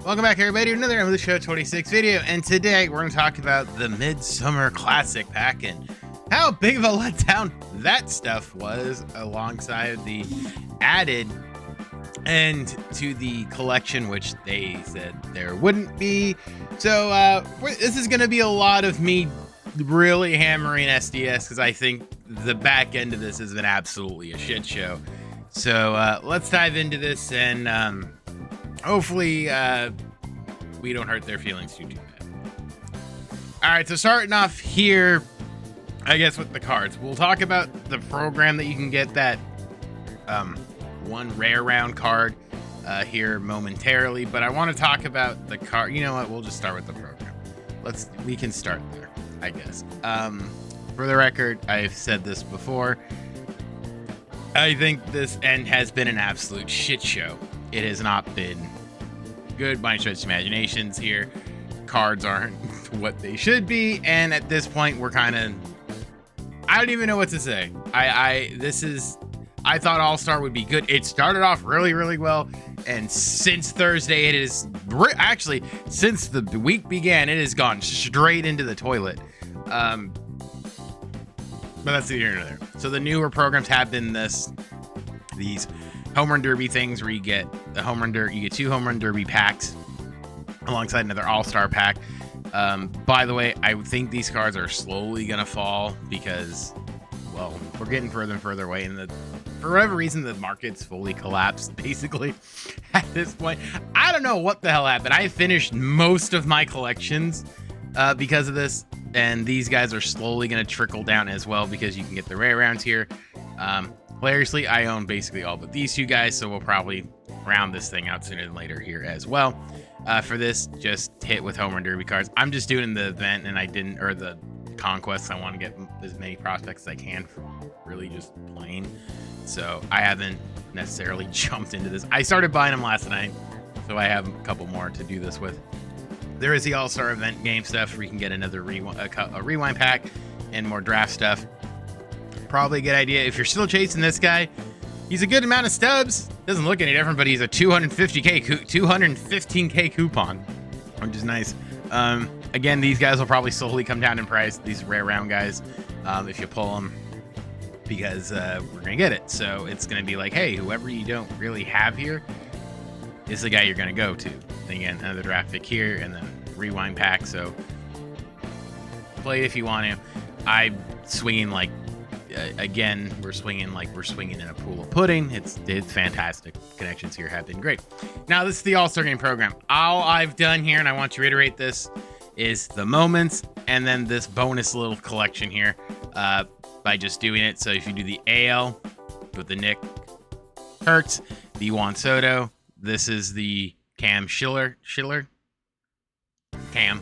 Welcome back, everybody, to another MLB Show 26 video, and today we're going to talk about the Midsummer Classic pack and how big of a letdown that stuff was alongside the added end to the collection, which they said there wouldn't be. So this is going to be a lot of me really hammering SDS because I think the back end of this has been absolutely a shit show. So let's dive into this and hopefully we don't hurt their feelings too bad. All right, so starting off here, I guess with the cards, we'll talk about the program that you can get that one rare round card here momentarily, but I want to talk about the card. You know what? We'll just start with the program. We can start there, I guess. For the record, I've said this before. I think this end has been an absolute shit show. It has not been good by any stretch of imaginations here. Cards aren't what they should be, and at this point, we're kind of... I don't even know what to say. I thought All-Star would be good. It started off really, really well, and since Thursday, it is... Actually, since the week began, it has gone straight into the toilet. But that's the here and there. So the newer programs have been these home run derby things where you get the home run derby, you get 2 home run derby packs alongside another all-star pack. By the way, I think these cards are slowly gonna fall because, well, we're getting further and further away, and for whatever reason the market's fully collapsed basically at this point. I don't know what the hell happened. I finished most of my collections because of this, and these guys are slowly going to trickle down as well because you can get the rare rounds here. Hilariously, I own basically all but these 2 guys, so we'll probably round this thing out sooner than later here as well. For this, just hit with home run derby cards. I'm just doing the event, and the conquests. I want to get as many prospects as I can from really just playing. So I haven't necessarily jumped into this. I started buying them last night, so I have a couple more to do this with. There is the All-Star event game stuff where you can get another rewind pack and more draft stuff. Probably a good idea. If you're still chasing this guy, he's a good amount of stubs. Doesn't look any different, but he's a 215K coupon, which is nice. Again, these guys will probably slowly come down in price, these rare round guys, if you pull them, because we're going to get it. So it's going to be like, hey, whoever you don't really have here is the guy you're going to go to. Again, another draft pick here, and then rewind pack. So play it if you want to. I'm swinging like, again, we're swinging in a pool of pudding. It's fantastic. Connections here have been great. Now, this is the All-Star Game program. All I've done here, and I want to reiterate this, is the moments, and then this bonus little collection here by just doing it. So if you do the AL with the Nick Hertz, the Juan Soto, this is the Cam Schiller. Cam.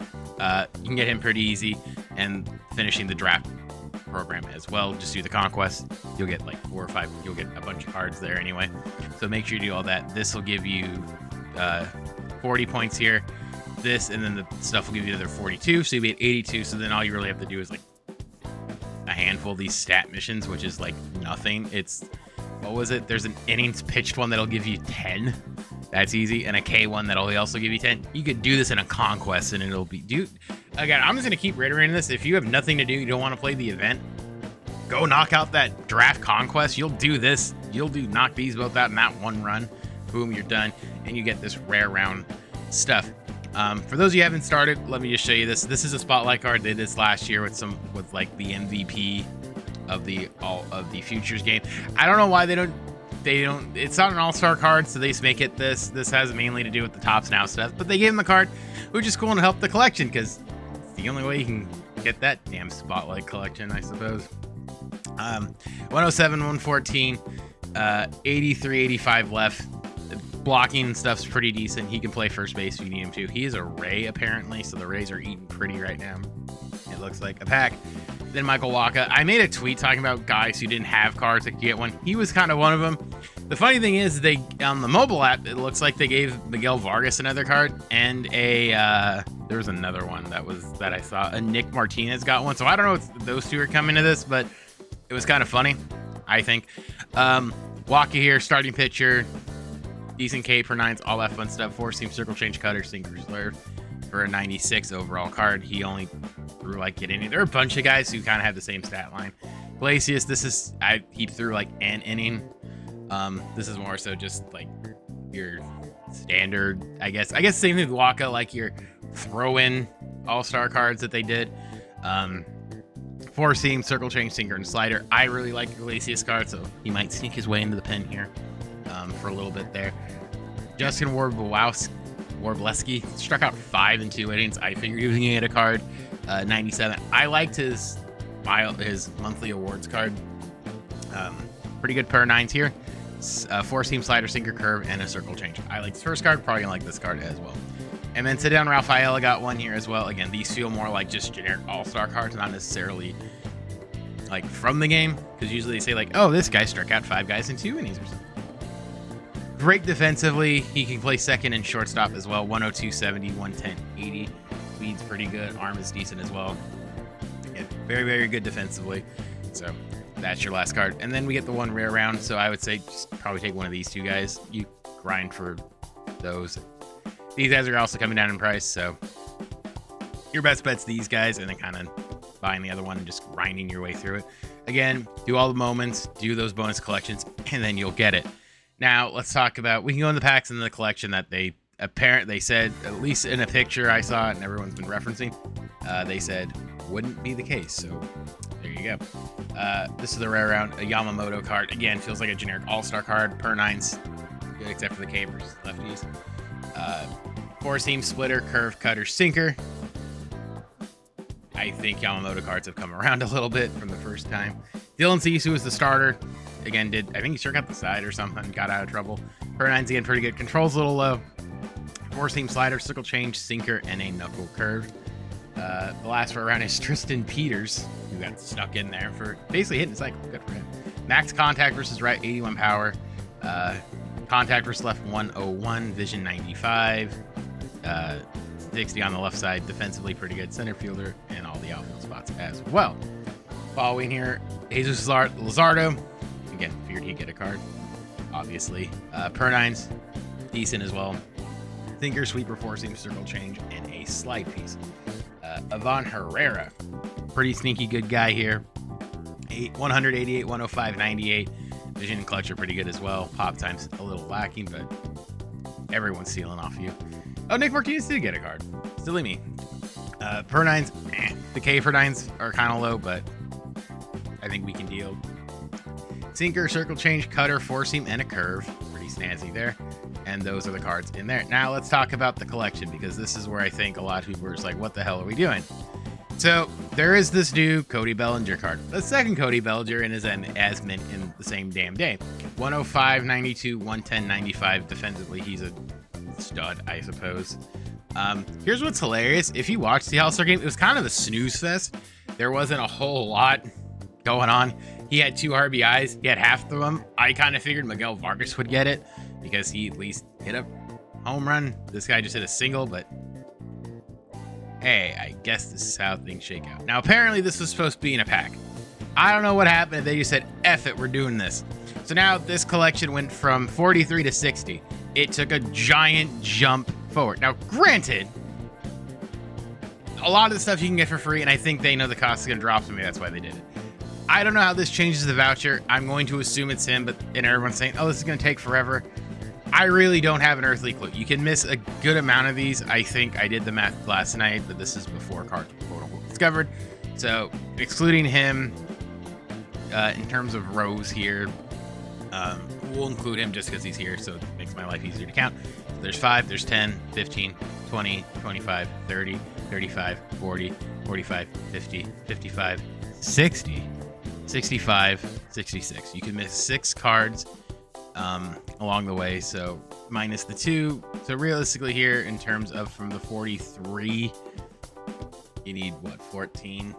You can get him pretty easy, and finishing the draft program as well. Just do the conquest. You'll get like 4 or 5. You'll get a bunch of cards there anyway. So make sure you do all that. This will give you 40 points here. This, and then the stuff will give you another 42. So you'll be at 82. So then all you really have to do is like a handful of these stat missions, which is like nothing. It's, what was it? There's an innings pitched one that'll give you 10. That's easy. And a K one that'll also give you 10. You could do this in a conquest and it'll be... Dude, again, I'm just going to keep reiterating this. If you have nothing to do, you don't want to play the event, go knock out that draft conquest. You'll do this. Knock these both out in that one run. Boom, you're done. And you get this rare round stuff. For those of you who haven't started, let me just show you this. This is a spotlight card. They did this last year with like the MVP of the futures game. I don't know why they don't, it's not an all-star card, so they just make it this. This has mainly to do with the Tops Now stuff, but they gave them the card, which is cool and help the collection because it's the only way you can get that damn spotlight collection, I suppose. 107, 114, 83, 85 left. The blocking and stuff's pretty decent. He can play first base if you need him to. He is a Ray, apparently, so the Rays are eating pretty right now. It looks like a pack. Then Michael Wacha. I made a tweet talking about guys who didn't have cards that could get one. He was kind of one of them. The funny thing is, they on the mobile app, it looks like they gave Miguel Vargas another card, and there was another one that I saw. A Nick Martinez got one. So I don't know if those two are coming to this, but it was kind of funny, I think. Wacha here, starting pitcher. decent K per 9s, all that fun stuff. 4-seam, circle change, cutter, sinker, slurve for a 96 overall card. He only threw like get inning. There are a bunch of guys who kind of have the same stat line. Glacius, he threw like an inning. This is more so just like your standard, I guess same thing with Waka, like your throw-in all-star cards that they did. 4-seam, circle change, sinker, and slider. I really like the Glacius card, so he might sneak his way into the pen here for a little bit there. Justin Warbleski struck out 5 in 2 innings. I figured he was going to get a card. 97. I liked his monthly awards card. Pretty good per 9s here. 4-seam, slider, sinker, curve, and a circle change. I like this first card. Probably going to like this card as well. And then sit down, Rafaela got one here as well. Again, these feel more like just generic all-star cards, not necessarily like from the game, because usually they say like, oh, this guy struck out 5 guys in 2 innings or something. Great defensively. He can play second and shortstop as well. 102, 70, 110, 80. Speed's pretty good. Arm is decent as well. Again, very, very good defensively. So that's your last card. And then we get the one rare round. So I would say just probably take one of these 2 guys. You grind for those. These guys are also coming down in price, so your best bet's these guys, and then kind of buying the other one and just grinding your way through it. Again, do all the moments, do those bonus collections, and then you'll get it. Now, let's talk about, we can go in the packs and the collection that they said, at least in a picture I saw and everyone's been referencing, they said wouldn't be the case, so there you go. This is the rare round, a Yamamoto card. Again, feels like a generic all-star card, per 9s, good except for the K versus lefties. 4-seam, splitter, curve, cutter, sinker. I think Yamamoto cards have come around a little bit from the first time. Dylan Cease, who was the starter, again, I think he struck out the side or something, got out of trouble. Per 9's again, pretty good. Control's a little low. 4-seam, slider, circle change, sinker, and a knuckle curve. The last for around is Tristan Peters, who got stuck in there for basically hitting the cycle. Good for him. Max contact versus right, 81 power. Contact versus left, 101. Vision, 95. 60 on the left side. Defensively, pretty good. Center fielder and all the outfield spots as well. Following here, Jesus Luzardo. Again, figured he'd get a card, obviously. Per 9's, decent as well. Thinker, sweeper, 4-seam, circle change, and a slide piece. Ivan Herrera. Pretty sneaky good guy here. 188, 105, 98. Vision and clutch are pretty good as well. Pop time's a little lacking, but everyone's stealing off you. Oh, Nick Martinez did get a card. Silly me. Per 9's, the K per 9's are kind of low, but I think we can deal. Sinker, circle change, cutter, 4-seam, and a curve. Pretty snazzy there. And those are the cards in there. Now let's talk about the collection, because this is where I think a lot of people are just like, what the hell are we doing? So there is this new Cody Bellinger card. The second Cody Bellinger in his as mint in the same damn day. 105, 92, 110, 95. Defensively, he's a stud, I suppose. Here's what's hilarious. If you watched the All-Star game, it was kind of a snooze fest. There wasn't a whole lot going on. He had 2 RBIs. He had half of them. I kind of figured Miguel Vargas would get it because he at least hit a home run. This guy just hit a single, but hey, I guess this is how things shake out. Now, apparently this was supposed to be in a pack. I don't know what happened. They just said, F it, we're doing this. So now this collection went from 43 to 60. It took a giant jump forward. Now, granted, a lot of the stuff you can get for free, and I think they know the cost is going to drop, so maybe that's why they did it. I don't know how this changes the voucher. I'm going to assume it's him, and everyone's saying, oh, this is going to take forever. I really don't have an earthly clue. You can miss a good amount of these. I think I did the math last night, but this is before cards were quote-unquote discovered. So, excluding him, in terms of rows here, we'll include him just because he's here, so it makes my life easier to count. There's 5, there's 10, 15, 20, 25, 30, 35, 40, 45, 50, 55, 60, 65, 66. You can miss 6 cards along the way, so minus the 2. So realistically here, in terms of from the 43, you need, what, 14?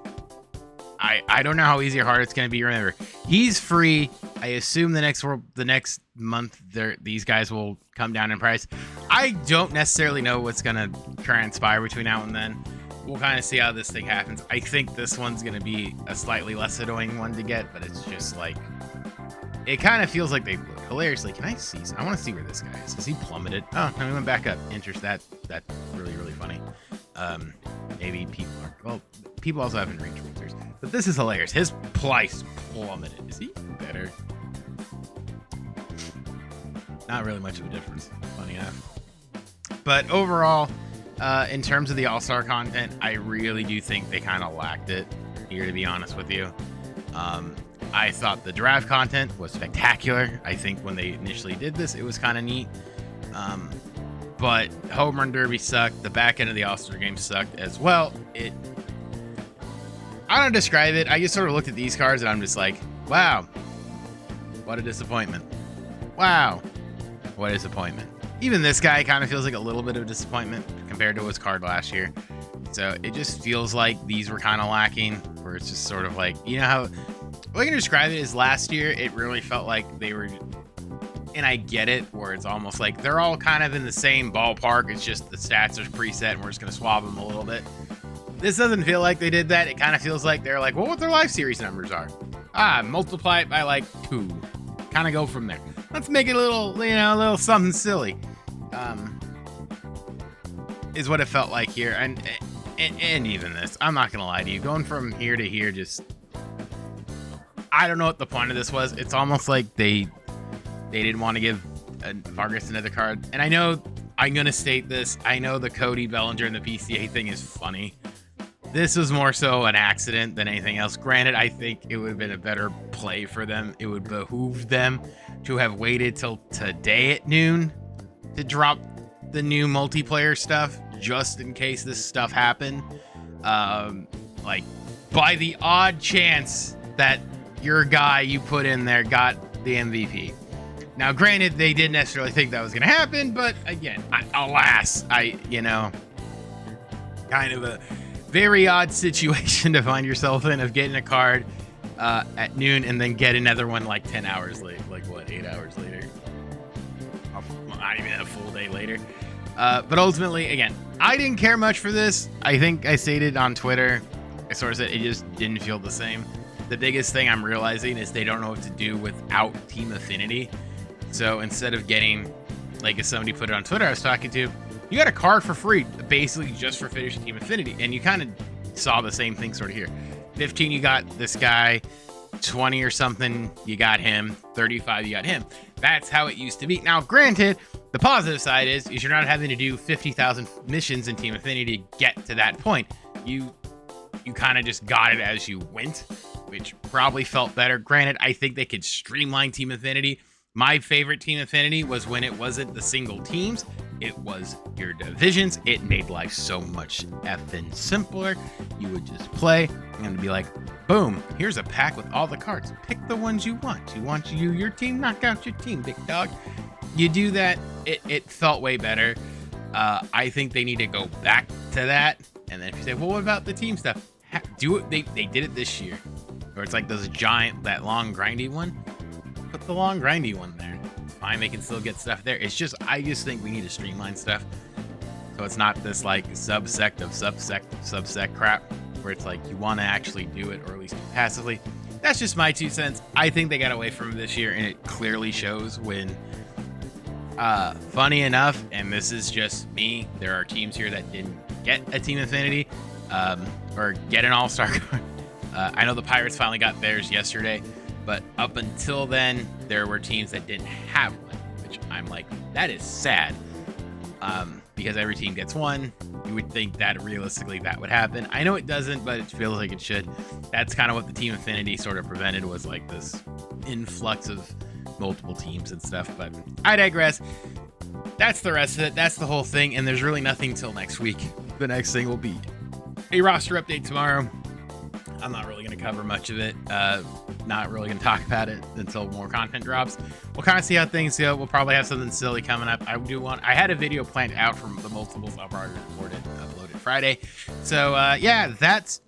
I don't know how easy or hard it's going to be. Remember, he's free. I assume the next month these guys will come down in price. I don't necessarily know what's going to transpire between now and then. We'll kind of see how this thing happens. I think this one's going to be a slightly less annoying one to get, but it's just like, it kind of feels like they look hilariously. Can I see? I want to see where this guy is. Is he plummeted? Oh, no, he went back up. Interesting. That's really, really funny. Maybe people are, well, people also haven't reached filters, but this is hilarious. His price plummeted. Is he better? Not really much of a difference, funny enough. But overall, in terms of the All-Star content, I really do think they kind of lacked it here, to be honest with you. I thought the draft content was spectacular. I think when they initially did this, it was kind of neat. But Home Run Derby sucked. The back end of the All-Star game sucked as well. I don't describe it. I just sort of looked at these cards and I'm just like, wow, what a disappointment. Wow, what a disappointment. Even this guy kind of feels like a little bit of a disappointment compared to his card last year. So it just feels like these were kind of lacking, where it's just sort of like, you know how, what I can describe it is last year, it really felt like they were, and I get it, where it's almost like they're all kind of in the same ballpark. It's just the stats are preset and we're just going to swab them a little bit. This doesn't feel like they did that. It kind of feels like they're like, well, what their live series numbers are. Multiply it by like 2. Kind of go from there. Let's make it a little, a little something silly. Is what it felt like here. And even this, I'm not going to lie to you. Going from here to here, just, I don't know what the point of this was. It's almost like they didn't want to give Vargas another card. And I know, I'm going to state this, I know the Cody Bellinger and the PCA thing is funny. This was more so an accident than anything else. Granted, I think it would have been a better play for them. It would behoove them to have waited till today at noon to drop the new multiplayer stuff, just in case this stuff happened. Like, by the odd chance that your guy you put in there got the MVP. Now, granted, they didn't necessarily think that was going to happen, but again, alas, kind of a very odd situation to find yourself in, of getting a card at noon and then get another one like 10 hours late, like what, 8 hours later? Not even a full day later. But ultimately, again, I didn't care much for this. I think I stated on Twitter, I sort of said it just didn't feel the same. The biggest thing I'm realizing is they don't know what to do without Team Affinity. So instead of getting, like, if somebody put it on Twitter I was talking to, you got a card for free, basically just for finishing Team Affinity. And you kind of saw the same thing sort of here. 15, you got this guy. 20 or something, you got him. 35, you got him. That's how it used to be. Now, granted, the positive side is you're not having to do 50,000 missions in Team Affinity to get to that point. You kind of just got it as you went, which probably felt better. Granted, I think they could streamline Team Affinity. My favorite Team Affinity was when it wasn't the single teams. It was your divisions. It made life so much effing simpler. You would just play and be like, boom, here's a pack with all the cards. Pick the ones you want. You want your team, knock out your team, big dog. You do that, it felt way better. I think they need to go back to that. And then if you say, well, what about the team stuff? Do it. They did it this year, where it's like those giant, that long grindy one. Put the long grindy one there. Fine, they can still get stuff there. It's just, I just think we need to streamline stuff, so it's not this like subsect of subsect crap, where it's like you want to actually do it, or at least passively. That's just my 2 cents. I think they got away from it this year, and it clearly shows when, funny enough, and this is just me, there are teams here that didn't get a Team Affinity, or get an All-Star card. I know the Pirates finally got theirs yesterday, but up until then, there were teams that didn't have one, which I'm like, that is sad. Because every team gets one. You would think that realistically that would happen. I know it doesn't, but it feels like it should. That's kind of what the Team Affinity sort of prevented, was like this influx of multiple teams and stuff. But I digress. That's the rest of it. That's the whole thing. And there's really nothing till next week. The next thing will be a roster update tomorrow. I'm not really going to cover much of it. Not really going to talk about it until more content drops. We'll kind of see how things go. We'll probably have something silly coming up. I had a video planned out from the multiples. I'll probably record it and upload it Friday. So yeah, that's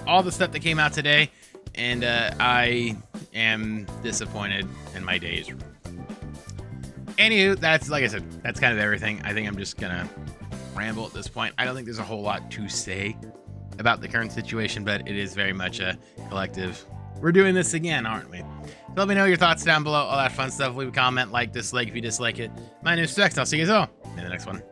all the stuff that came out today. And I am disappointed in my days. Anywho, that's, like I said, that's kind of everything. I think I'm just going to ramble at this point. I don't think there's a whole lot to say about the current situation, but it is very much a collective, we're doing this again, aren't we? Let me know your thoughts down below, all that fun stuff. Leave a comment, like, dislike if you dislike it. My name's Specs, and I'll see you guys all in the next one.